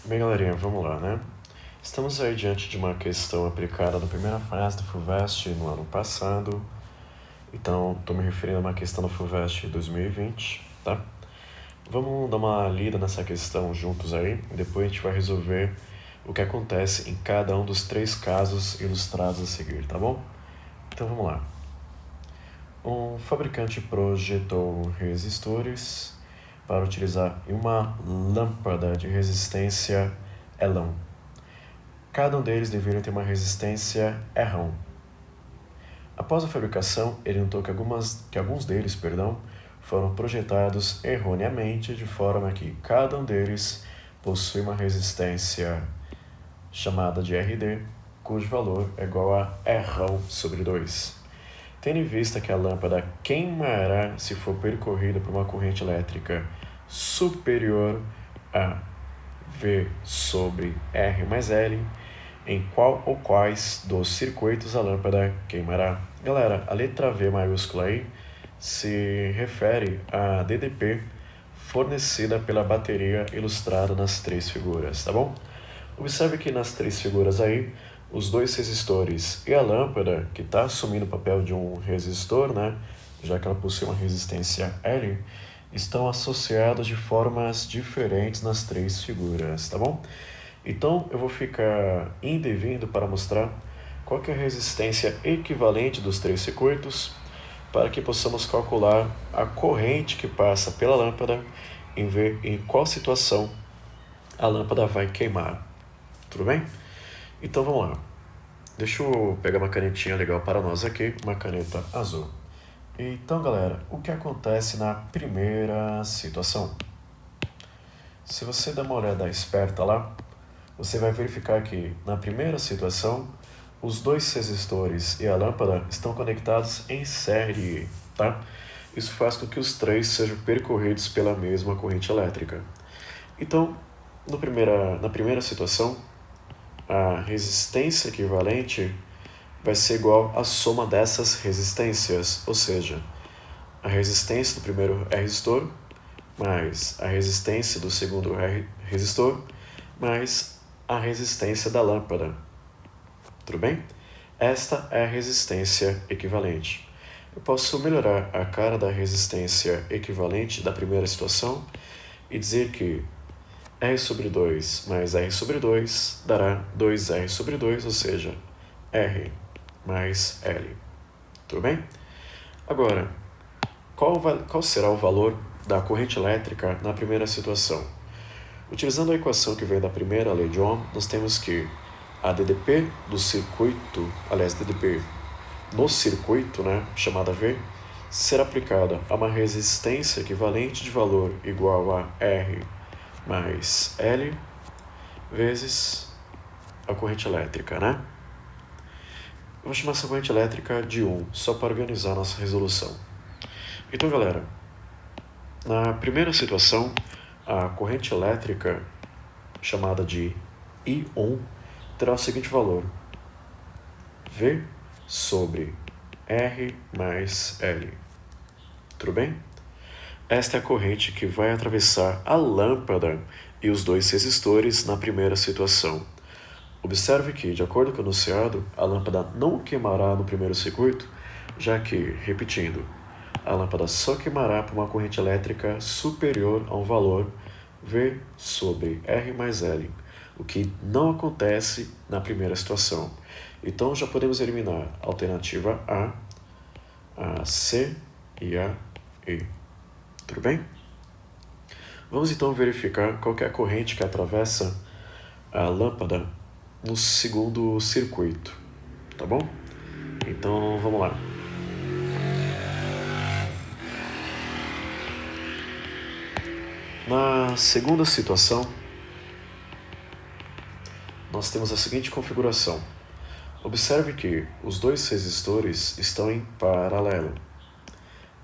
Bem, galerinha, vamos lá, né? Estamos aí diante de uma questão aplicada na primeira fase do FUVEST no ano passado. Então, estou me referindo a uma questão do FUVEST 2020, tá? Vamos dar uma lida nessa questão juntos aí, e depois a gente vai resolver o que acontece em cada um dos 3 casos ilustrados a seguir, tá bom? Então, vamos lá. Um fabricante projetou resistores para utilizar em uma lâmpada de resistência Elão. Cada um deles deveria ter uma resistência R1. Após a fabricação, ele notou que alguns deles foram projetados erroneamente, de forma que cada um deles possui uma resistência chamada de RD, cujo valor é igual a R1 sobre 2. Tendo em vista que a lâmpada queimará se for percorrida por uma corrente elétrica superior a V sobre R mais L, em qual ou quais dos circuitos a lâmpada queimará? Galera, a letra V maiúscula aí se refere à DDP fornecida pela bateria ilustrada nas 3 figuras, tá bom? Observe que nas 3 figuras aí, os 2 resistores e a lâmpada, que está assumindo o papel de um resistor, né, já que ela possui uma resistência L, estão associados de formas diferentes nas 3 figuras, tá bom? Então, eu vou ficar indo e vindo para mostrar qual que é a resistência equivalente dos 3 circuitos, para que possamos calcular a corrente que passa pela lâmpada e ver em qual situação a lâmpada vai queimar. Tudo bem? Então, vamos lá. Deixa eu pegar uma canetinha legal para nós aqui, uma caneta azul. Então, galera, o que acontece na primeira situação? Se você der uma olhada esperta lá, você vai verificar que, na primeira situação, os 2 resistores e a lâmpada estão conectados em série, tá? Isso faz com que os 3 sejam percorridos pela mesma corrente elétrica. Então, na primeira situação, a resistência equivalente vai ser igual à soma dessas resistências, ou seja, a resistência do primeiro resistor mais a resistência do segundo resistor mais a resistência da lâmpada. Tudo bem? Esta é a resistência equivalente. Eu posso melhorar a cara da resistência equivalente da primeira situação e dizer que R sobre 2 mais R sobre 2 dará 2R sobre 2, ou seja, R mais L. Tudo bem? Agora, qual será o valor da corrente elétrica na primeira situação? Utilizando a equação que vem da primeira lei de Ohm, nós temos que a DDP do circuito, DDP no circuito, né, chamada V, será aplicada a uma resistência equivalente de valor igual a R mais L vezes a corrente elétrica, né? Eu vou chamar essa corrente elétrica de 1, só para organizar a nossa resolução. Então, galera, na primeira situação, a corrente elétrica, chamada de I1, terá o seguinte valor: V sobre R mais L. Tudo bem? Esta é a corrente que vai atravessar a lâmpada e os 2 resistores na primeira situação. Observe que, de acordo com o enunciado, a lâmpada não queimará no primeiro circuito, já que, repetindo, a lâmpada só queimará por uma corrente elétrica superior a um valor V sobre R mais L, o que não acontece na primeira situação. Então, já podemos eliminar a alternativa A C e a E. Tudo bem? Vamos então verificar qual é a corrente que atravessa a lâmpada no segundo circuito, tá bom? Então, vamos lá. Na segunda situação, nós temos a seguinte configuração. Observe que os 2 resistores estão em paralelo.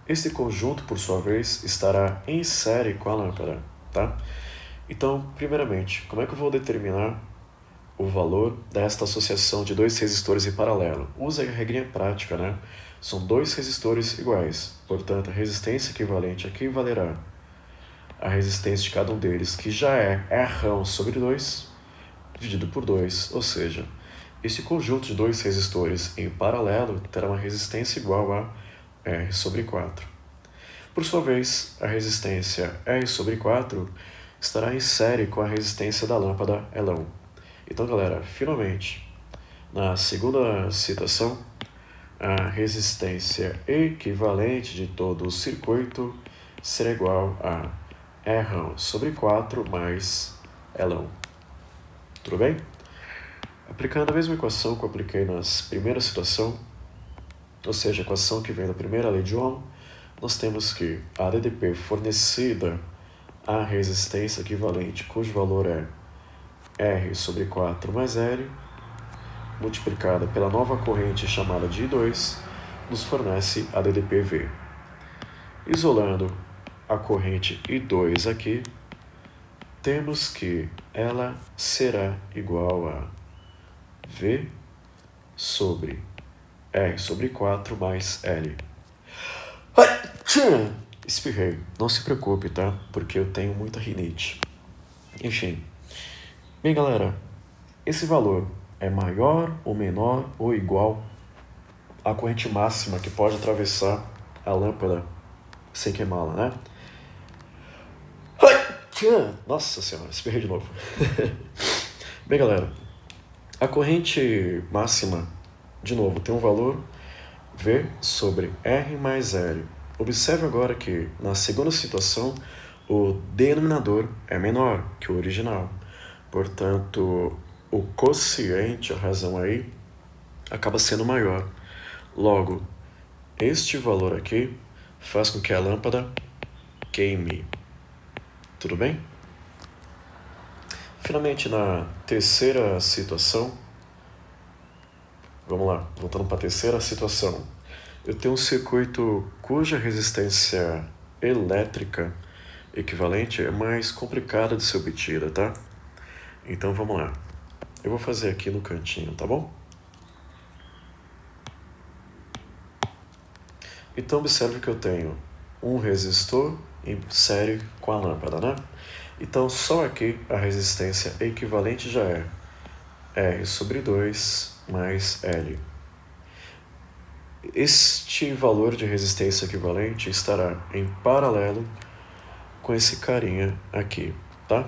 Este conjunto, por sua vez, estará em série com a lâmpada, tá? Então, primeiramente, como é que eu vou determinar o valor desta associação de 2 resistores em paralelo? Usa a regrinha prática, né? São 2 resistores iguais, portanto, a resistência equivalente aqui valerá a resistência de cada um deles, que já é R sobre 2, dividido por 2, ou seja, esse conjunto de dois resistores em paralelo terá uma resistência igual a R sobre 4. Por sua vez, a resistência R sobre 4 estará em série com a resistência da lâmpada L1. Então, galera, finalmente, na segunda citação, a resistência equivalente de todo o circuito será igual a R sobre 4 mais L1. Tudo bem? Aplicando a mesma equação que eu apliquei na primeira situação, ou seja, a equação que vem da primeira lei de Ohm, nós temos que a DDP fornecida à resistência equivalente, cujo valor é R sobre 4 mais L, multiplicada pela nova corrente chamada de I2, nos fornece a DDP-V. Isolando a corrente I2 aqui, temos que ela será igual a V sobre R sobre 4 mais L. Espirrei. Não se preocupe, tá? Porque eu tenho muita rinite. Enfim. Bem, galera, esse valor é maior ou menor ou igual à corrente máxima que pode atravessar a lâmpada sem queimá-la, né? Nossa senhora, espirrei de novo. Bem, galera, a corrente máxima, de novo, tem um valor V sobre R mais L. Observe agora que, na segunda situação, o denominador é menor que o original. Portanto, o quociente, a razão aí, acaba sendo maior. Logo, este valor aqui faz com que a lâmpada queime. Tudo bem? Finalmente, na terceira situação, vamos lá, voltando para a terceira situação. Eu tenho um circuito cuja resistência elétrica equivalente é mais complicada de ser obtida, tá? Então vamos lá. Eu vou fazer aqui no cantinho, tá bom? Então observe que eu tenho um resistor em série com a lâmpada, né? Então só aqui a resistência equivalente já é R sobre 2 mais L. Este valor de resistência equivalente estará em paralelo com esse carinha aqui, tá?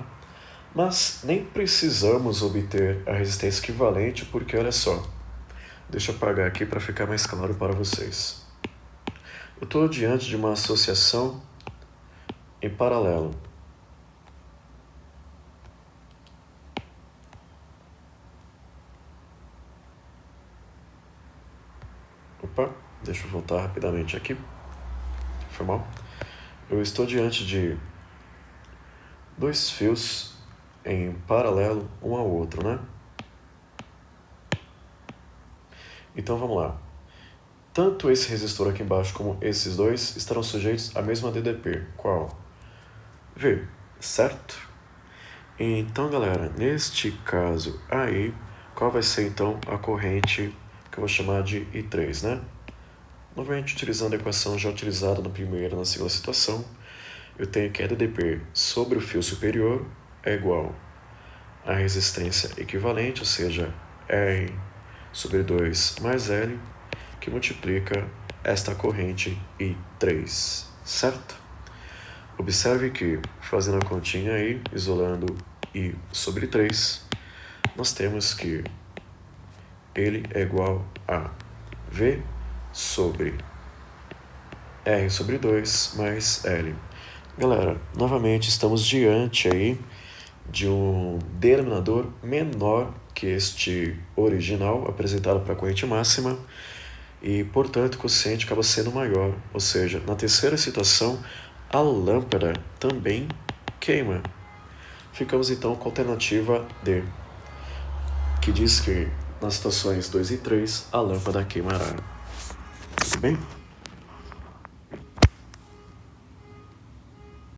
Mas nem precisamos obter a resistência equivalente porque, olha só, deixa eu apagar aqui para ficar mais claro para vocês. Eu estou diante de uma associação em paralelo. Opa, deixa eu voltar rapidamente aqui. Foi mal? Eu estou diante de dois fios em paralelo um ao outro, né? Então vamos lá. Tanto esse resistor aqui embaixo como esses dois estarão sujeitos à mesma DDP. Qual? V, certo? Então, galera, neste caso aí, qual vai ser então a corrente que eu vou chamar de I3, né? Novamente, utilizando a equação já utilizada na primeira e na segunda situação, eu tenho que a DDP sobre o fio superior é igual à resistência equivalente, ou seja, R sobre 2 mais L, que multiplica esta corrente I3, certo? Observe que, fazendo a continha aí, isolando I sobre 3, nós temos que ele é igual a V sobre R sobre 2 mais L. Galera, novamente estamos diante aí de um denominador menor que este original apresentado para a corrente máxima e, portanto, o quociente acaba sendo maior. Ou seja, na terceira situação, a lâmpada também queima. Ficamos então com a alternativa D, que diz que nas situações 2 e 3 a lâmpada queimará. Tudo bem?